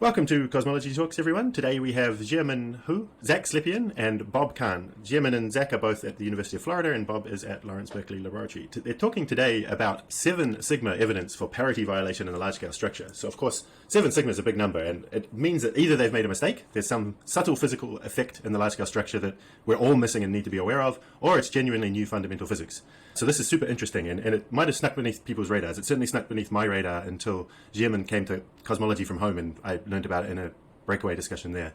Welcome to Cosmology Talks, everyone. Today we have Jiamin Hou, Zack Slepian, and Bob Cahn. Jiamin and Zack are both at the University of Florida, and Bob is at Lawrence Berkeley Laboratory. They're talking today about 7 sigma evidence for parity violation in a large-scale structure. So, of course, 7 sigma is a big number, and it means that either they've made a mistake, there's some subtle physical effect in the large-scale structure that we're all missing and need to be aware of, or it's genuinely new fundamental physics. So this is super interesting, and it might have snuck beneath people's radars. It certainly snuck beneath my radar until Jiamin came to Cosmology from home, and I learned about it in a breakaway discussion there.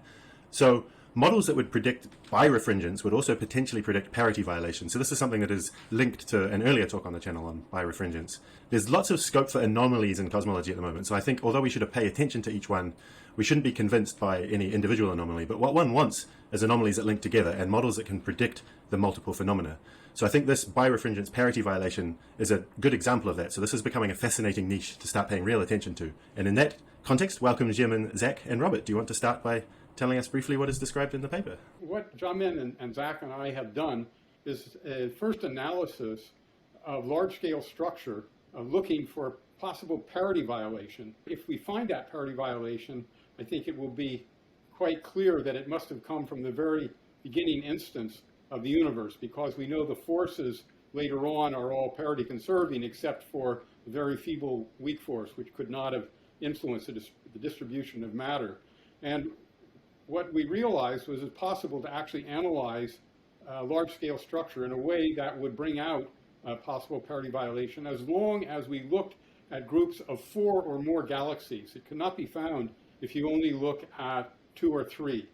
So models that would predict birefringence would also potentially predict parity violation. So this is something that is linked to an earlier talk on the channel on birefringence. There's lots of scope for anomalies in cosmology at the moment. So I think although we should pay attention to each one, we shouldn't be convinced by any individual anomaly. But what one wants is anomalies that link together and models that can predict the multiple phenomena. So I think this birefringence parity violation is a good example of that. So this is becoming a fascinating niche to start paying real attention to. And in that context, welcome Jiamin, Zack, and Robert. Do you want to start by telling us briefly what is described in the paper? What Jiamin and Zack and I have done is a first analysis of large-scale structure, looking for possible parity violation. If we find that parity violation, I think it will be quite clear that it must have come from the very beginning instance of the universe, because we know the forces later on are all parity conserving except for the very feeble weak force, which could not have influenced the distribution of matter. And what we realized was it's possible to actually analyze large-scale structure in a way that would bring out possible parity violation as long as we looked at groups of 4 or more galaxies. It cannot be found if you only look at 2 or 3.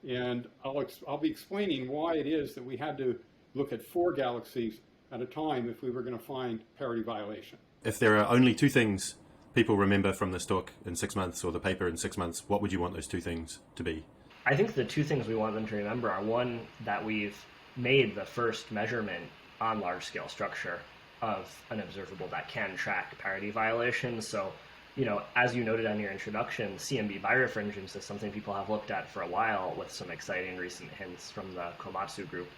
And I'll be explaining why it is that we had to look at 4 galaxies at a time if we were going to find parity violation. If there are only 2 things people remember from this talk in 6 months, or the paper in 6 months, what would you want those 2 things to be? I think the 2 things we want them to remember are, one, that we've made the first measurement on large-scale structure of an observable that can track parity violations. So, as you noted on your introduction, CMB birefringence is something people have looked at for a while with some exciting recent hints from the Komatsu group.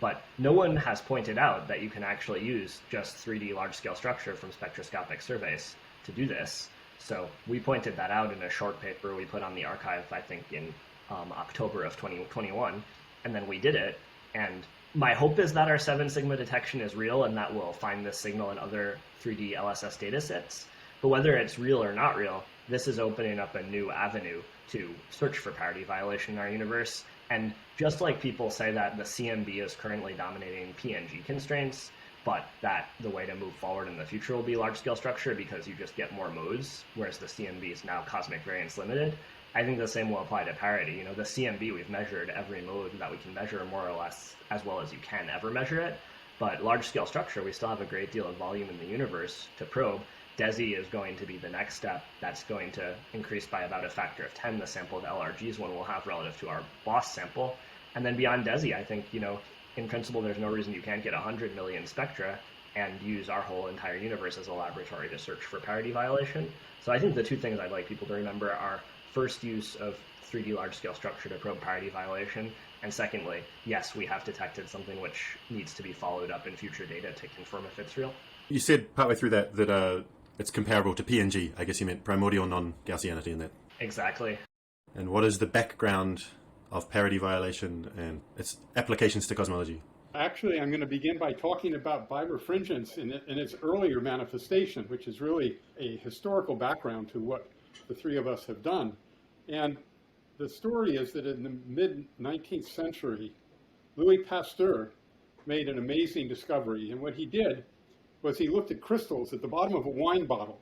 But no one has pointed out that you can actually use just 3D large-scale structure from spectroscopic surveys to do this. So we pointed that out in a short paper we put on the archive, I think, in October of 2021, and then we did it. And my hope is that our 7 sigma detection is real and that we'll find this signal in other 3D LSS datasets. But whether it's real or not real, this is opening up a new avenue to search for parity violation in our universe. And just like people say that the CMB is currently dominating PNG constraints, but that the way to move forward in the future will be large-scale structure because you just get more modes, whereas the CMB is now cosmic variance limited, I think the same will apply to parity. The CMB, we've measured every mode that we can measure more or less as well as you can ever measure it. But large-scale structure, we still have a great deal of volume in the universe to probe. DESI is going to be the next step. That's going to increase by about a factor of 10 the sample of LRGs one will have relative to our BOSS sample. And then beyond DESI, I think, in principle, there's no reason you can't get 100 million spectra and use our whole entire universe as a laboratory to search for parity violation. So I think the 2 things I'd like people to remember are, first, use of 3D large-scale structure to probe parity violation, and secondly, yes, we have detected something which needs to be followed up in future data to confirm if it's real. You said partway through that it's comparable to PNG. I guess you meant primordial non-Gaussianity in that. Exactly. And what is the background of parity violation and its applications to cosmology? Actually, I'm going to begin by talking about birefringence in its earlier manifestation, which is really a historical background to what the 3 of us have done. And the story is that in the mid-19th century, Louis Pasteur made an amazing discovery. And what he did was he looked at crystals at the bottom of a wine bottle.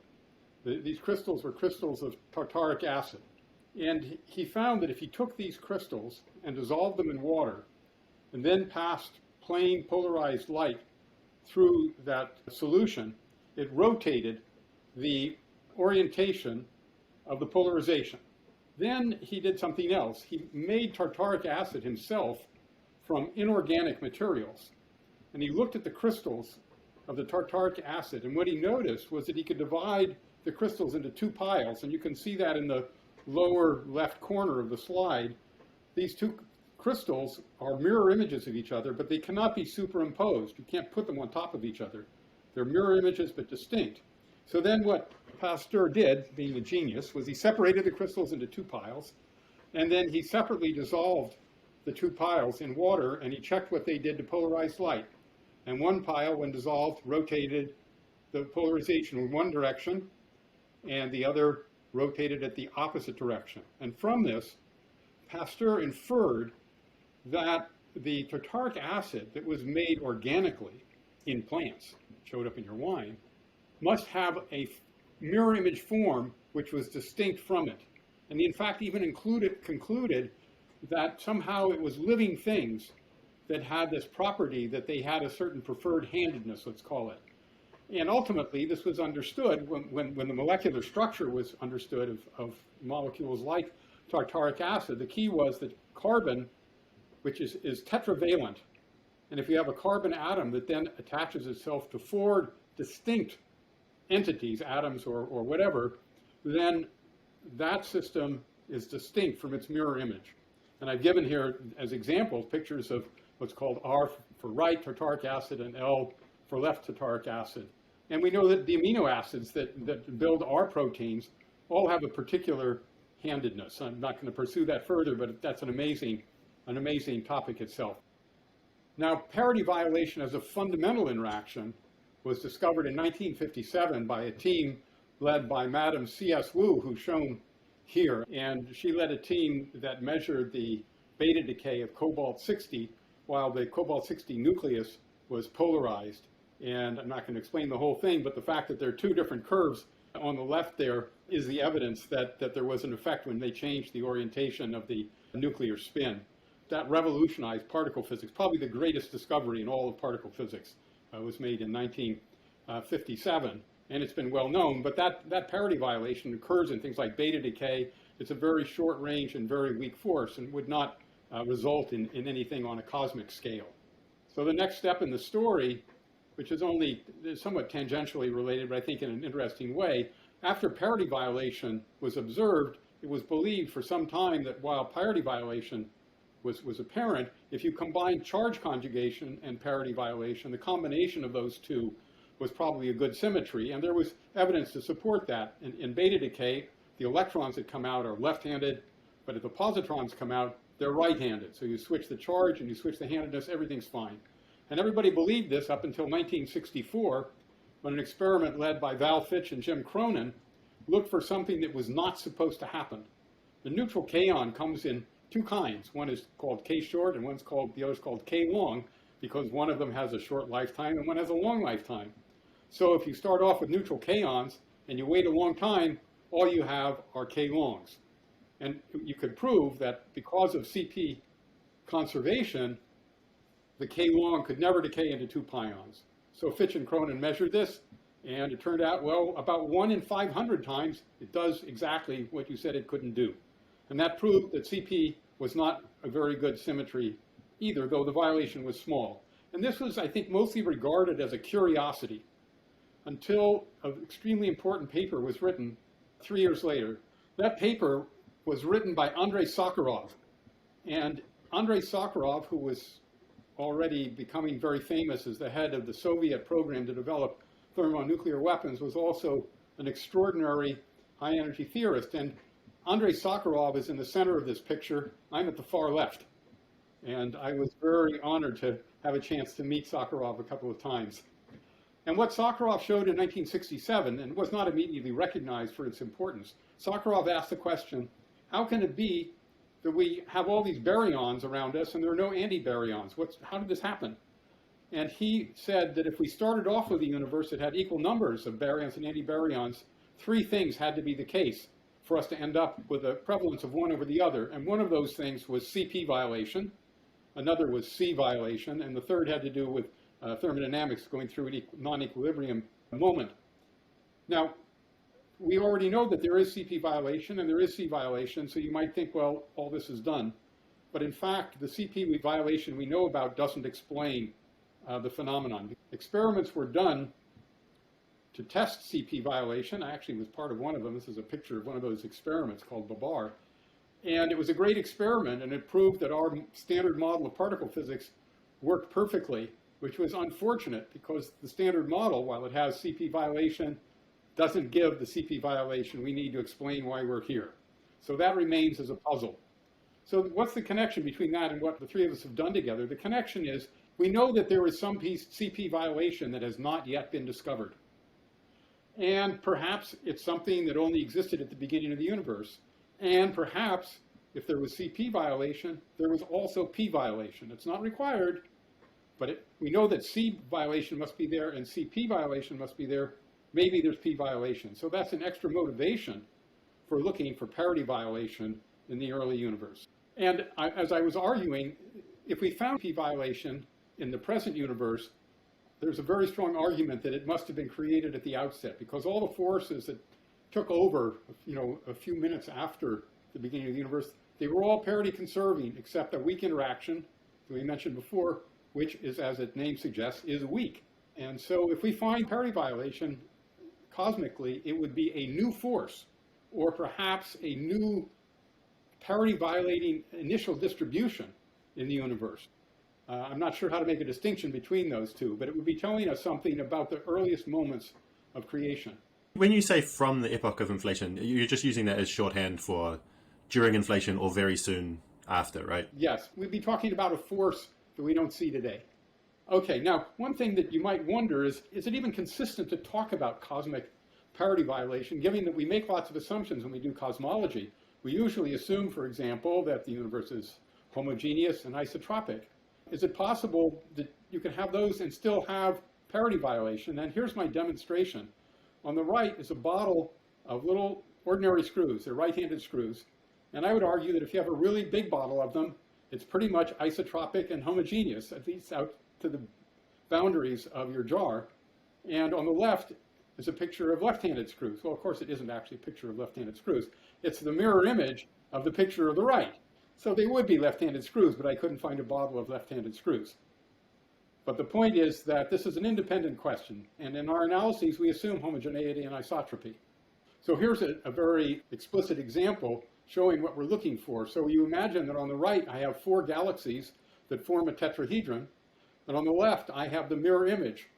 These crystals were crystals of tartaric acid. And he found that if he took these crystals and dissolved them in water and then passed plain polarized light through that solution, it rotated the orientation of the polarization. Then he did something else. He made tartaric acid himself from inorganic materials. And he looked at the crystals of the tartaric acid, and what he noticed was that he could divide the crystals into 2 piles, and you can see that in the lower left corner of the slide. These 2 crystals are mirror images of each other, but they cannot be superimposed. You can't put them on top of each other. They're mirror images but distinct. So then what Pasteur did, being a genius, was he separated the crystals into two piles, and then he separately dissolved the two piles in water, and he checked what they did to polarized light. And one pile, when dissolved, rotated the polarization in one direction, and the other rotated at the opposite direction. And from this, Pasteur inferred that the tartaric acid that was made organically in plants, showed up in your wine, must have a mirror image form which was distinct from it. And he in fact even concluded that somehow it was living things that had this property, that they had a certain preferred handedness, let's call it. And ultimately, this was understood when the molecular structure was understood of molecules like tartaric acid. The key was that carbon, which is tetravalent, and if you have a carbon atom that then attaches itself to four distinct entities, atoms or whatever, then that system is distinct from its mirror image. And I've given here as examples pictures of what's called R for right tartaric acid and L for left tartaric acid. And we know that the amino acids that build our proteins all have a particular handedness. I'm not going to pursue that further, but that's an amazing topic itself. Now, parity violation as a fundamental interaction was discovered in 1957 by a team led by Madam C.S. Wu, who's shown here. And she led a team that measured the beta decay of cobalt-60 while the cobalt-60 nucleus was polarized. And I'm not going to explain the whole thing, but the fact that there are two different curves on the left there is the evidence that there was an effect when they changed the orientation of the nuclear spin. That revolutionized particle physics. Probably the greatest discovery in all of particle physics was made in 1957, and it's been well known. But that parity violation occurs in things like beta decay. It's a very short range and very weak force and would not result in anything on a cosmic scale. So the next step in the story, which is only somewhat tangentially related, but I think in an interesting way, after parity violation was observed, it was believed for some time that while parity violation was apparent, if you combine charge conjugation and parity violation, the combination of those two was probably a good symmetry, and there was evidence to support that. In beta decay, the electrons that come out are left-handed, but if the positrons come out, they're right-handed. So you switch the charge and you switch the handedness, everything's fine. And everybody believed this up until 1964, when an experiment led by Val Fitch and Jim Cronin looked for something that was not supposed to happen. The neutral kaon comes in two kinds. One is called K short and the other is called K long, because one of them has a short lifetime and one has a long lifetime. So if you start off with neutral kaons and you wait a long time, all you have are K longs. And you could prove that because of CP conservation, the K long could never decay into two pions. So Fitch and Cronin measured this, and it turned out, well, about 1 in 500 times, it does exactly what you said it couldn't do. And that proved that CP was not a very good symmetry either, though the violation was small. And this was, I think, mostly regarded as a curiosity until an extremely important paper was written 3 years later. That paper was written by Andrei Sakharov. And Andrei Sakharov, who was already becoming very famous as the head of the Soviet program to develop thermonuclear weapons, was also an extraordinary high-energy theorist. And Andrei Sakharov is in the center of this picture. I'm at the far left. And I was very honored to have a chance to meet Sakharov a couple of times. And what Sakharov showed in 1967, and was not immediately recognized for its importance, Sakharov asked the question, how can it be that we have all these baryons around us and there are no antibaryons? How did this happen? And he said that if we started off with a universe that had equal numbers of baryons and antibaryons, three things had to be the case for us to end up with a prevalence of one over the other. And one of those things was CP violation, another was C violation, and the third had to do with thermodynamics going through a non-equilibrium moment. Now, we already know that there is CP violation and there is C violation, so you might think, well, all this is done. But in fact, the CP violation we know about doesn't explain the phenomenon. Experiments were done to test CP violation. I actually was part of one of them. This is a picture of one of those experiments called Babar. And it was a great experiment, and it proved that our standard model of particle physics worked perfectly, which was unfortunate because the standard model, while it has CP violation, doesn't give the CP violation, we need to explain why we're here. So that remains as a puzzle. So what's the connection between that and what the three of us have done together? The connection is we know that there is some CP violation that has not yet been discovered. And perhaps it's something that only existed at the beginning of the universe. And perhaps if there was CP violation, there was also P violation. It's not required, but we know that C violation must be there and CP violation must be there. Maybe there's P violation. So that's an extra motivation for looking for parity violation in the early universe. And as I was arguing, if we found P violation in the present universe, there's a very strong argument that it must have been created at the outset, because all the forces that took over, a few minutes after the beginning of the universe, they were all parity conserving, except a weak interaction that we mentioned before, which is, as its name suggests, is weak. And so if we find parity violation cosmically, it would be a new force, or perhaps a new parity violating initial distribution in the universe. I'm not sure how to make a distinction between those two, but it would be telling us something about the earliest moments of creation. When you say from the epoch of inflation, you're just using that as shorthand for during inflation or very soon after, right? Yes, we'd be talking about a force that we don't see today. Okay, now, one thing that you might wonder is it even consistent to talk about cosmic parity violation, given that we make lots of assumptions when we do cosmology? We usually assume, for example, that the universe is homogeneous and isotropic. Is it possible that you can have those and still have parity violation? And here's my demonstration. On the right is a bottle of little ordinary screws. They're right-handed screws. And I would argue that if you have a really big bottle of them, it's pretty much isotropic and homogeneous, at least out to the boundaries of your jar. And on the left is a picture of left-handed screws. Well, of course, it isn't actually a picture of left-handed screws. It's the mirror image of the picture of the right. So they would be left-handed screws, but I couldn't find a bottle of left-handed screws. But the point is that this is an independent question, and in our analyses, we assume homogeneity and isotropy. So here's a very explicit example showing what we're looking for. So you imagine that on the right, I have 4 galaxies that form a tetrahedron, and on the left, I have the mirror image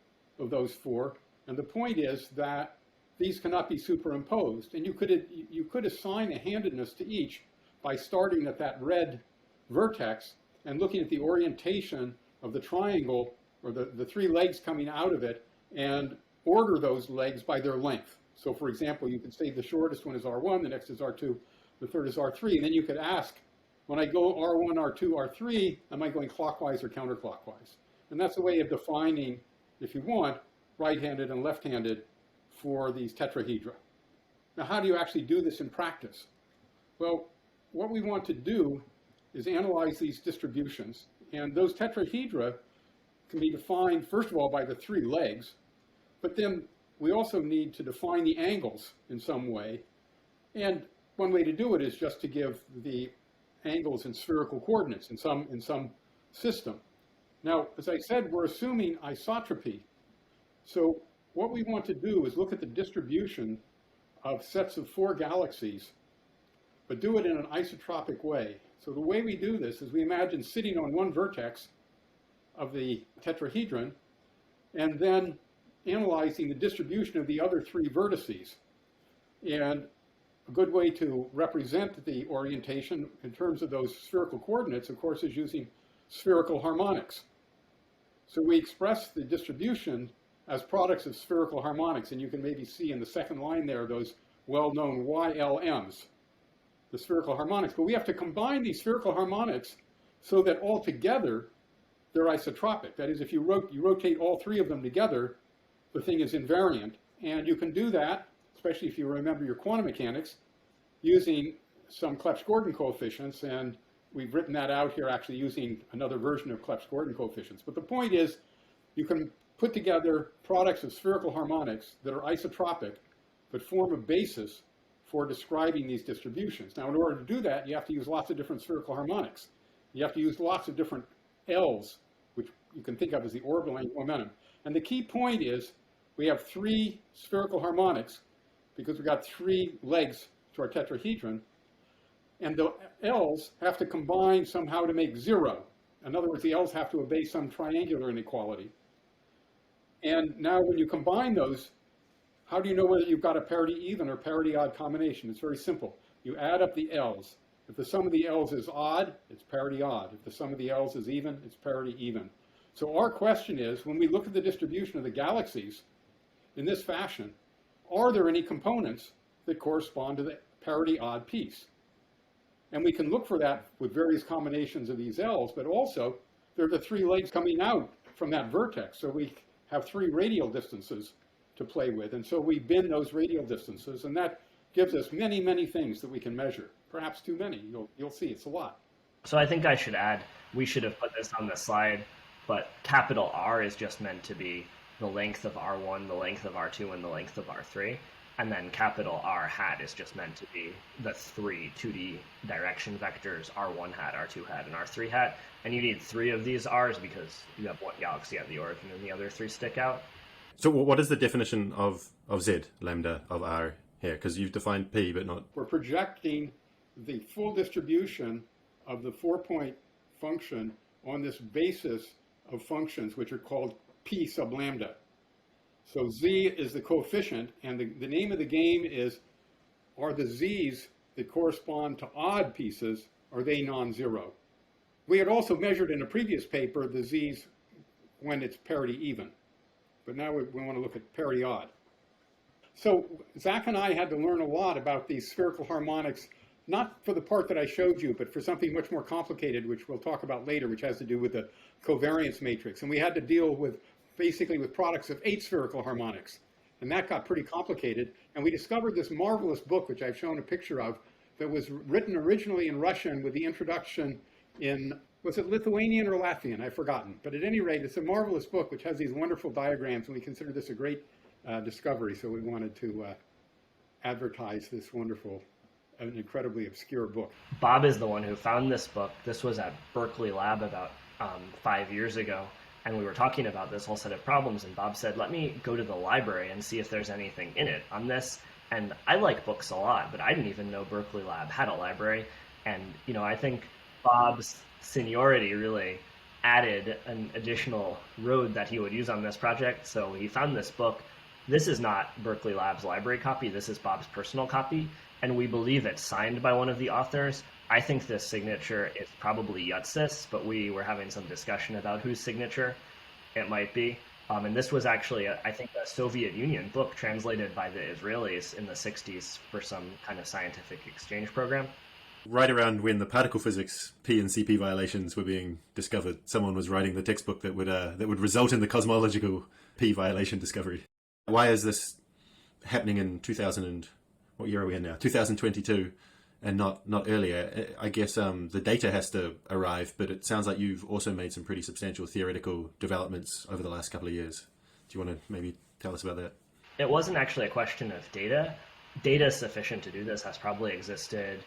of those 4. And the point is that these cannot be superimposed, and you could assign a handedness to each by starting at that red vertex and looking at the orientation of the triangle, or the 3 legs coming out of it, and order those legs by their length. So for example, you could say the shortest one is R1, the next is R2, the third is R3, and then you could ask, when I go R1, R2, R3, am I going clockwise or counterclockwise? And that's a way of defining, if you want, right-handed and left-handed for these tetrahedra. Now, how do you actually do this in practice? Well, what we want to do is analyze these distributions, and those tetrahedra can be defined, first of all, by the 3 legs, but then we also need to define the angles in some way. And one way to do it is just to give the angles in spherical coordinates in some system. Now, as I said, we're assuming isotropy. So what we want to do is look at the distribution of sets of 4 galaxies, but do it in an isotropic way. So the way we do this is we imagine sitting on one vertex of the tetrahedron and then analyzing the distribution of the other 3 vertices. And a good way to represent the orientation in terms of those spherical coordinates, of course, is using spherical harmonics. So we express the distribution as products of spherical harmonics, and you can maybe see in the second line there those well-known YLMs, the spherical harmonics. But we have to combine these spherical harmonics so that altogether they're isotropic. That is, if you rotate all 3 of them together, the thing is invariant. And you can do that, especially if you remember your quantum mechanics, using some Clebsch-Gordan coefficients. And we've written that out here actually using another version of Clebsch-Gordan coefficients. But the point is, you can put together products of spherical harmonics that are isotropic, but form a basis for describing these distributions. Now, in order to do that, you have to use lots of different spherical harmonics. You have to use lots of different L's, which you can think of as the orbital angular momentum. And the key point is we have 3 spherical harmonics because we've got 3 legs to our tetrahedron, and the L's have to combine somehow to make 0. In other words, the L's have to obey some triangular inequality. And now when you combine those How do you know whether you've got a parity even or parity odd combination? It's very simple. You add up the L's. If the sum of the L's is odd, it's parity odd. If the sum of the L's is even, it's parity even. So our question is, when we look at the distribution of the galaxies in this fashion, are there any components that correspond to the parity odd piece? And we can look for that with various combinations of these L's, but also there are the three legs coming out from that vertex. So we have three radial distances to play with. And so we bin those radial distances, and that gives us many, many things that we can measure. Perhaps too many. You'll see it's a lot. So I think I should add, we should have put this on the slide, but capital R is just meant to be the length of R1, the length of R2, and the length of R3. And then capital R hat is just meant to be the three 2D direction vectors, R1 hat, R2 hat, and R3 hat. And you need three of these R's because you have one galaxy at the origin and the other three stick out. So what is the definition of Z, lambda, of R here? Because you've defined P, but not... We're projecting the full distribution of the 4-point function on this basis of functions, which are called P sub lambda. So Z is the coefficient, and the name of the game is, are the Z's that correspond to odd pieces, are they non-zero? We had also measured in a previous paper the Z's when it's parity even, but now we want to look at parity odd. So Zach and I had to learn a lot about these spherical harmonics, not for the part that I showed you, but for something much more complicated, which we'll talk about later, which has to do with the covariance matrix. And we had to deal with basically with products of 8 spherical harmonics. And that got pretty complicated. And we discovered this marvelous book, which I've shown a picture of, that was written originally in Russian with the introduction in, was it Lithuanian or Latvian? I've forgotten. But at any rate, it's a marvelous book, which has these wonderful diagrams. And we consider this a great discovery. So we wanted to advertise this wonderful, an incredibly obscure book. Bob is the one who found this book. This was at Berkeley Lab about 5 years ago. And we were talking about this whole set of problems, and Bob said, let me go to the library and see if there's anything in it on this. And I like books a lot, but I didn't even know Berkeley Lab had a library. And, you know, I think Bob's seniority really added an additional road that he would use on this project. So he found this book. This is not Berkeley Lab's library copy. This is Bob's personal copy. And we believe it's signed by one of the authors. I think this signature is probably Yutz's, but we were having some discussion about whose signature it might be. And this was actually, I think, a Soviet Union book translated by the Israelis in the 60s for some kind of scientific exchange program. Right around when the particle physics P and CP violations were being discovered, someone was writing the textbook that would result in the cosmological P violation discovery. Why is this happening in 2000 and what year are we in now? 2022. And not earlier. I guess the data has to arrive, but it sounds like you've also made some pretty substantial theoretical developments over the last couple of years. Do you want to maybe tell us about that? It wasn't actually a question of data. Data sufficient to do this has probably existed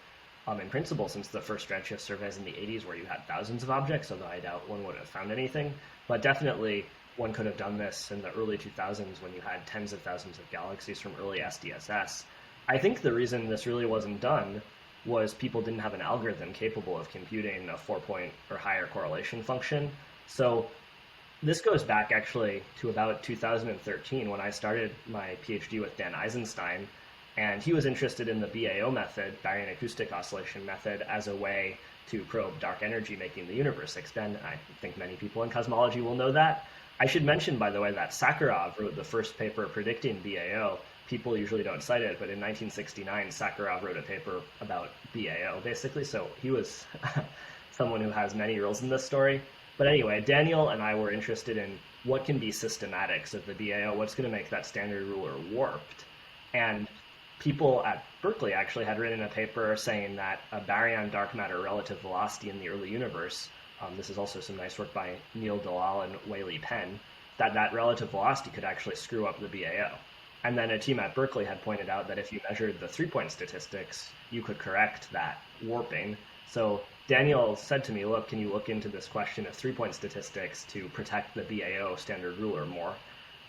in principle since the first redshift surveys in the 80s, where you had thousands of objects, although I doubt one would have found anything. But definitely one could have done this in the early 2000s when you had tens of thousands of galaxies from early SDSS. I think the reason this really wasn't done was people didn't have an algorithm capable of computing a 4-point or higher correlation function. So this goes back actually to about 2013 when I started my PhD with Dan Eisenstein, and he was interested in the BAO method, baryon acoustic oscillation method, as a way to probe dark energy making the universe extend. I think many people in cosmology will know that. I should mention, by the way, that Sakharov wrote the first paper predicting BAO. People usually don't cite it, but in 1969, Sakharov wrote a paper about BAO, basically. So he was someone who has many roles in this story. But anyway, Daniel and I were interested in what can be systematics of the BAO, what's going to make that standard ruler warped. And people at Berkeley actually had written a paper saying that a baryon dark matter relative velocity in the early universe, this is also some nice work by Neil Dalal and Wei-Li Penn, that relative velocity could actually screw up the BAO. And then a team at Berkeley had pointed out that if you measured the 3-point statistics, you could correct that warping. So Daniel said to me, look, can you look into this question of 3-point statistics to protect the BAO standard ruler more?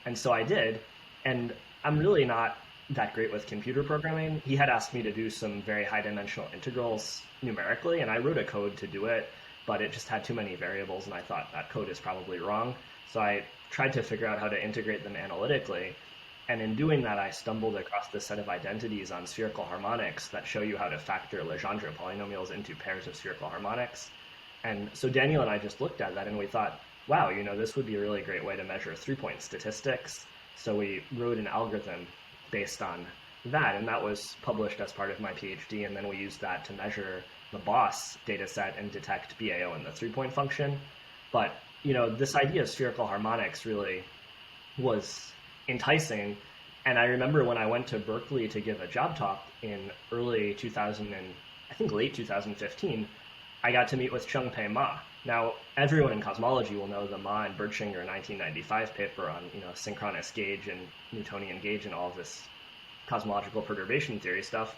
And so I did, and I'm really not that great with computer programming. He had asked me to do some very high-dimensional integrals numerically, and I wrote a code to do it, but it just had too many variables, and I thought that code is probably wrong. So I tried to figure out how to integrate them analytically. And in doing that, I stumbled across this set of identities on spherical harmonics that show you how to factor Legendre polynomials into pairs of spherical harmonics. And so Daniel and I just looked at that and we thought, wow, this would be a really great way to measure 3-point statistics. So we wrote an algorithm based on that, and that was published as part of my PhD, and then we used that to measure the BOSS dataset and detect BAO in the 3-point function. But, this idea of spherical harmonics really was enticing, and I remember when I went to Berkeley to give a job talk in early 2000 and I think late 2015, I got to meet with Cheng-Pei Ma. Now, everyone in cosmology will know the Ma and Bertschinger 1995 paper on, synchronous gauge and Newtonian gauge and all of this cosmological perturbation theory stuff.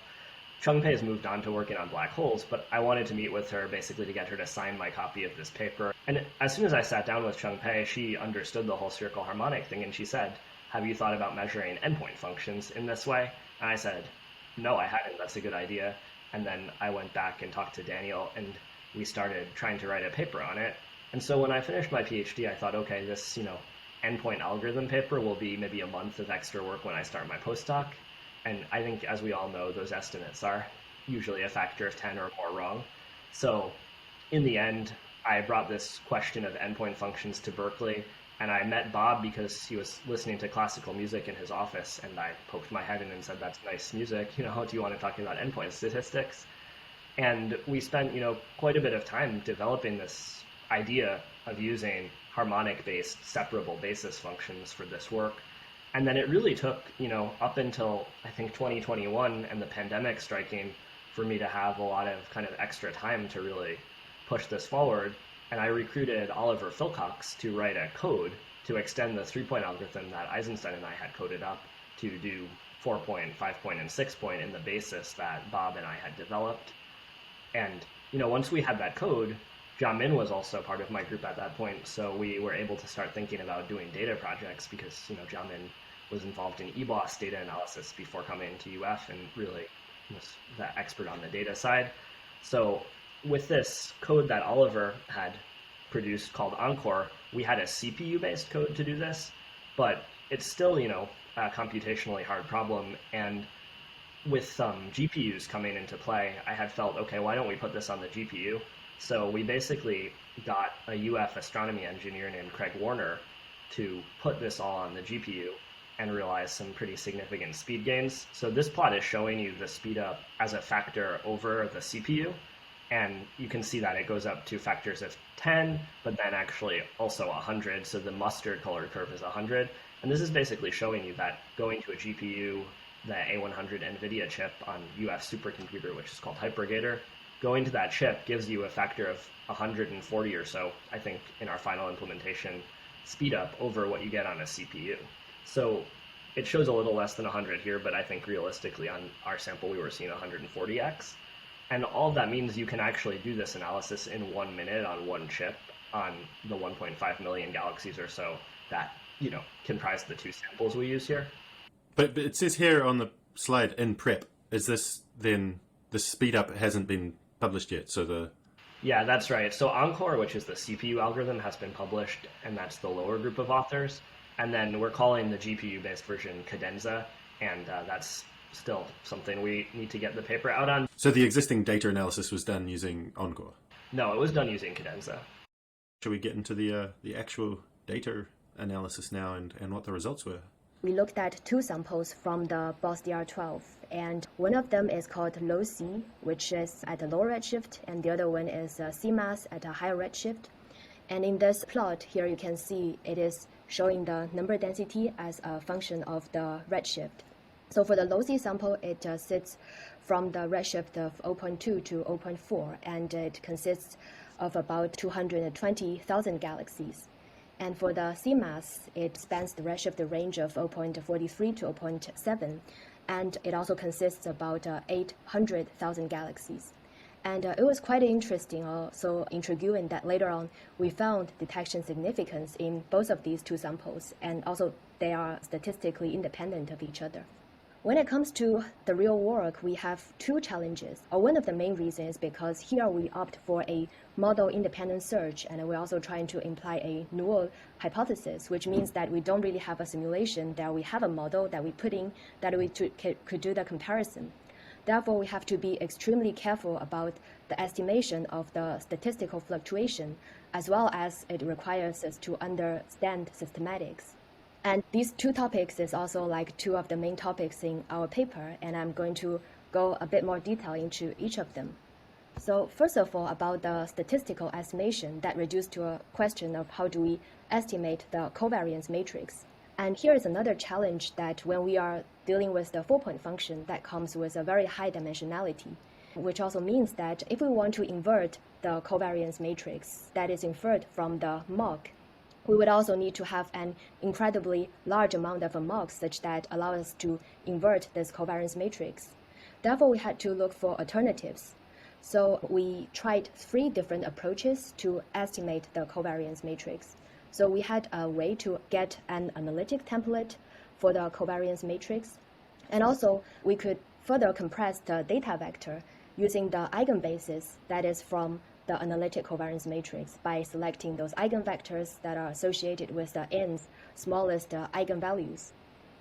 Cheng-Pei has moved on to working on black holes, but I wanted to meet with her basically to get her to sign my copy of this paper. And as soon as I sat down with Cheng-Pei, she understood the whole spherical harmonic thing, and she said, have you thought about measuring endpoint functions in this way? And I said, no, I hadn't. That's a good idea. And then I went back and talked to Daniel, and we started trying to write a paper on it. And so when I finished my PhD, I thought, okay, this, endpoint algorithm paper will be maybe a month of extra work when I start my postdoc. And I think, as we all know, those estimates are usually a factor of 10 or more wrong. So in the end, I brought this question of endpoint functions to Berkeley, and I met Bob because he was listening to classical music in his office, and I poked my head in and said, that's nice music, do you want to talk about endpoint statistics? And we spent, quite a bit of time developing this idea of using harmonic-based separable basis functions for this work. And then it really took, up until, I think, 2021 and the pandemic striking for me to have a lot of kind of extra time to really push this forward. And I recruited Oliver Philcox to write a code to extend the 3-point algorithm that Eisenstein and I had coded up to do 4-point, 5-point, and 6-point in the basis that Bob and I had developed. And, once we had that code, Jiamin was also part of my group at that point, so we were able to start thinking about doing data projects because, Jiamin was involved in EBOS data analysis before coming to UF and really was the expert on the data side. So with this code that Oliver had produced called Encore, we had a CPU-based code to do this, but it's still, a computationally hard problem. And with some GPUs coming into play, I had felt, okay, why don't we put this on the GPU? So we basically got a UF astronomy engineer named Craig Warner to put this all on the GPU and realize some pretty significant speed gains. So this plot is showing you the speed up as a factor over the CPU. And you can see that it goes up to factors of 10, but then actually also 100. So the mustard colored curve is 100. And this is basically showing you that going to a GPU, the A100 NVIDIA chip on UF supercomputer, which is called Hypergator, going to that chip gives you a factor of 140 or so, I think, in our final implementation, speed up over what you get on a CPU. So it shows a little less than 100 here, but I think realistically on our sample we were seeing 140x. And all that means you can actually do this analysis in 1 minute on one chip on the 1.5 million galaxies or so that, comprise the two samples we use here. But it says here on the slide in prep, is this then the speed up hasn't been published yet? Yeah, that's right. So Encore, which is the CPU algorithm, has been published, and that's the lower group of authors. And then we're calling the GPU-based version Cadenza, and that's still something we need to get the paper out on. So the existing data analysis was done using Encore? No, it was done using Cadenza. Should we get into the actual data analysis now and what the results were? We looked at two samples from the BOSS-DR12, and one of them is called low C, which is at a low redshift, and the other one is CMAS at a higher redshift. And in this plot here, you can see it is showing the number density as a function of the redshift. So for the low C sample, it sits from the redshift of 0.2 to 0.4, and it consists of about 220,000 galaxies. And for the CMAS, it spans the redshift range of 0.43 to 0.7, and it also consists about 800,000 galaxies. And it was quite interesting also intriguing that later on we found detection significance in both of these two samples, and also they are statistically independent of each other. When it comes to the real work, we have two challenges. One of the main reasons is because here we opt for a model-independent search, and we're also trying to imply a null hypothesis, which means that we don't really have a simulation, that we have a model that we put in, that we could do the comparison. Therefore, we have to be extremely careful about the estimation of the statistical fluctuation, as well as it requires us to understand systematics. And these two topics is also like two of the main topics in our paper, and I'm going to go a bit more detail into each of them. So first of all, about the statistical estimation, that reduced to a question of how do we estimate the covariance matrix. And here is another challenge, that when we are dealing with the 4-point function, that comes with a very high dimensionality, which also means that if we want to invert the covariance matrix that is inferred from the mock, we would also need to have an incredibly large amount of mocks such that allow us to invert this covariance matrix. Therefore, we had to look for alternatives. So we tried 3 different approaches to estimate the covariance matrix. So we had a way to get an analytic template for the covariance matrix. And also, we could further compress the data vector using the eigenbasis that is from the analytic covariance matrix by selecting those eigenvectors that are associated with the n's smallest eigenvalues.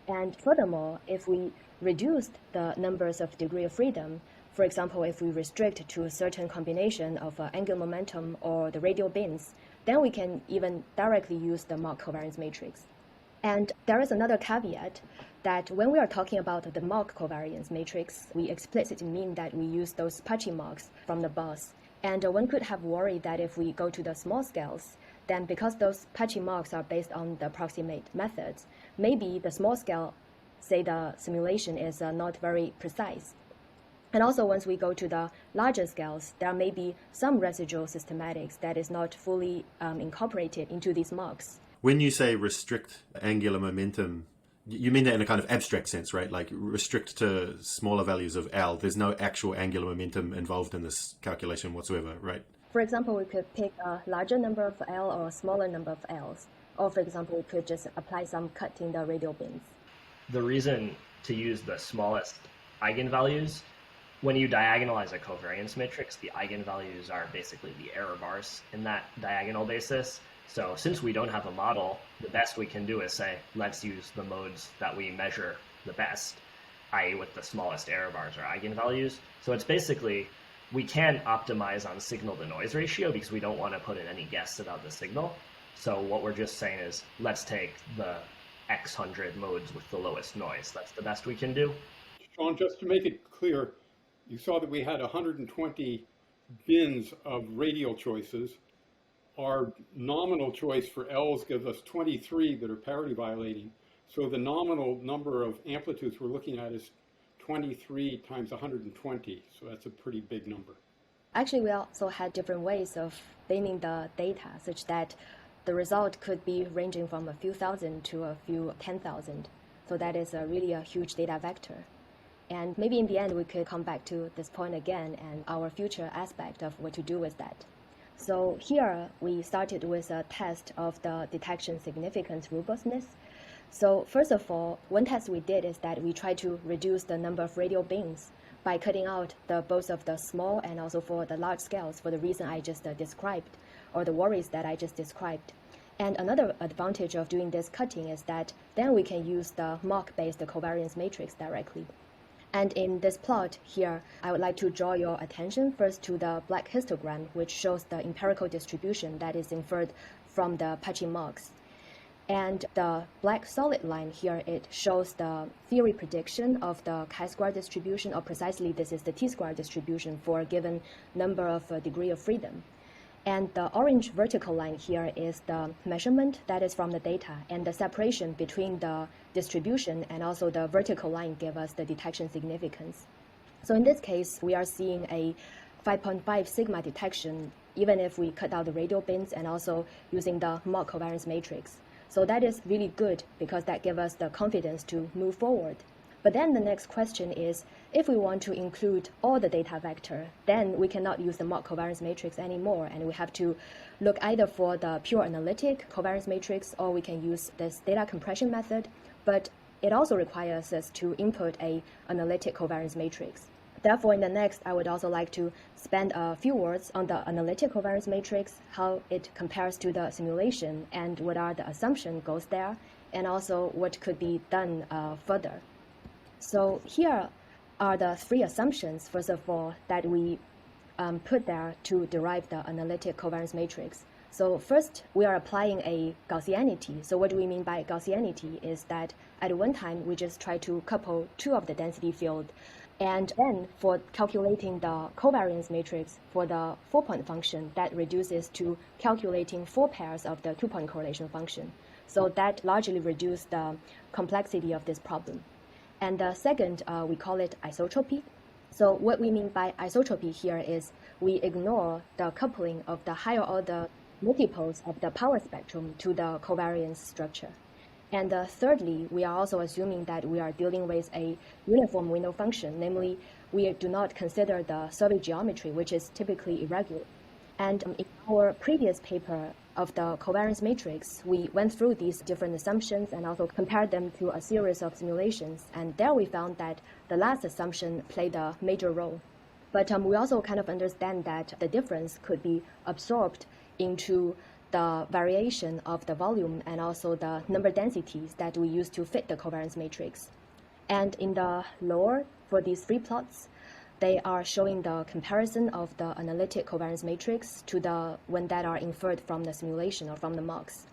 And furthermore, if we reduced the numbers of degree of freedom, for example, if we restrict to a certain combination of angular momentum or the radial bins, then we can even directly use the mock covariance matrix. And there is another caveat, that when we are talking about the mock covariance matrix, we explicitly mean that we use those patchy mocks from the BOSS. And one could have worried that if we go to the small scales, then because those patchy mocks are based on the approximate methods, maybe the small scale, say the simulation is not very precise. And also, once we go to the larger scales, there may be some residual systematics that is not fully incorporated into these mocks. When you say restrict angular momentum, you mean that in a kind of abstract sense, right? Like restrict to smaller values of L. There's no actual angular momentum involved in this calculation whatsoever, right? For example, we could pick a larger number of L or a smaller number of Ls. Or for example, we could just apply some cut in the radial bins. The reason to use the smallest eigenvalues, when you diagonalize a covariance matrix, the eigenvalues are basically the error bars in that diagonal basis. So since we don't have a model, the best we can do is say, let's use the modes that we measure the best, i.e. with the smallest error bars or eigenvalues. So it's basically, we can't optimize on signal to noise ratio because we don't want to put in any guess about the signal. So what we're just saying is, let's take the X 100 modes with the lowest noise. That's the best we can do. Sean, just to make it clear, you saw that we had 120 bins of radial choices. Our nominal choice for L's gives us 23 that are parity violating. So the nominal number of amplitudes we're looking at is 23 times 120. So that's a pretty big number. Actually, we also had different ways of binning the data, such that the result could be ranging from a few thousand to a few 10,000. So that is really a huge data vector. And maybe in the end, we could come back to this point again and our future aspect of what to do with that. So here we started with a test of the detection significance robustness. So first of all, one test we did is that we tried to reduce the number of radial bins by cutting out both of the small and also for the large scales for the reason I just described, or the worries that I just described. And another advantage of doing this cutting is that then we can use the mock-based covariance matrix directly. And in this plot here, I would like to draw your attention first to the black histogram, which shows the empirical distribution that is inferred from the patchy mocks. And the black solid line here, it shows the theory prediction of the chi-square distribution, or precisely this is the t-square distribution for a given number of degree of freedom. And the orange vertical line here is the measurement that is from the data, and the separation between the distribution and also the vertical line give us the detection significance. So in this case, we are seeing a 5.5 sigma detection, even if we cut out the radial bins and also using the mock covariance matrix. So that is really good because that gives us the confidence to move forward. But then the next question is, if we want to include all the data vector, then we cannot use the mock covariance matrix anymore, and we have to look either for the pure analytic covariance matrix, or we can use this data compression method. But it also requires us to input a analytic covariance matrix. Therefore, in the next, I would also like to spend a few words on the analytic covariance matrix, how it compares to the simulation, and what are the assumptions goes there, and also what could be done further. So here are the three assumptions, first of all, that we put there to derive the analytic covariance matrix. So first, we are applying a Gaussianity. So what do we mean by Gaussianity is that at one time, we just try to couple two of the density field. And then for calculating the covariance matrix for the 4-point function, that reduces to calculating 4 pairs of the 2-point correlation function. So that largely reduces the complexity of this problem. And the second, we call it isotropy. So what we mean by isotropy here is we ignore the coupling of the higher order multiples of the power spectrum to the covariance structure. And thirdly, we are also assuming that we are dealing with a uniform window function, namely, we do not consider the survey geometry, which is typically irregular. And in our previous paper of the covariance matrix, we went through these different assumptions and also compared them to a series of simulations. And there we found that the last assumption played a major role. But we also kind of understand that the difference could be absorbed into the variation of the volume and also the number densities that we use to fit the covariance matrix. And in the lower, for these three plots, they are showing the comparison of the analytic covariance matrix to the one that are inferred from the simulation or from the mocks.